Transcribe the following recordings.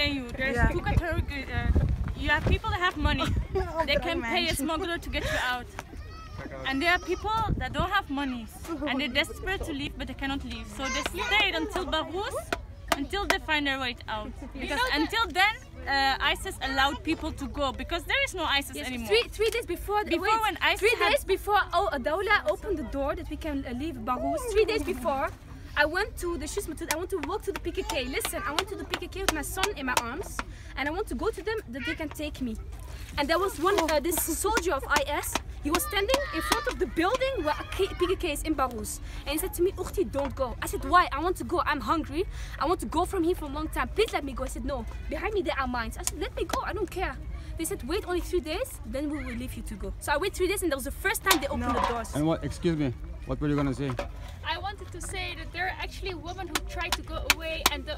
explain you. There's you have people that have money. They can pay a smuggler to get you out. And there are people that don't have money and they're desperate to leave but they cannot leave. So they stayed until Baghous until they find their way out. Because until then ISIS allowed people to go because there is no ISIS anymore. Three days before when ISIS 3 days before Dawla opened the door that we can leave Baghous, 3 days before I went to the Shismatud, I want to walk to the PKK. Listen, I went to the PKK with my son in my arms and I want to go to them that they can take me. And there was one, this soldier of IS, he was standing in front of the building where PKK is in Baghous. And he said to me, Ukhti, don't go. I said, why? I want to go, I'm hungry. I want to go from here for a long time. Please let me go. I said, no, behind me there are mines. I said, let me go, I don't care. They said, wait only 3 days, then we will leave you to go. So I waited 3 days and that was the first time they opened the doors. And what, excuse me, what were you gonna say? I wanted to say that there are actually women who try to go away and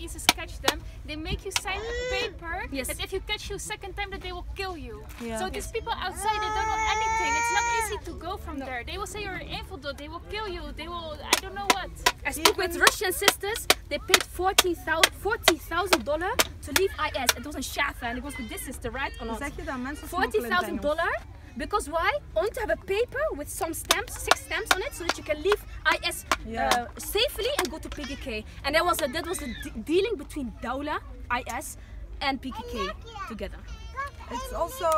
ISIS catch them. They make you sign a paper that if you catch you second time that they will kill you. So these people outside, they don't know anything. It's not easy to go from there. They will say you're an infidel, they will kill you, they will, I don't know what. I spoke with Russian sisters, they paid $40,000 to leave IS. It was in Shafa and it was with this sister, right? Or not? $40,000. Because why? Only to have a paper with some stamps, 6 stamps on it, so that you can leave IS safely and go to PKK. And that was a dealing between Dawla, IS, and PKK together. It's also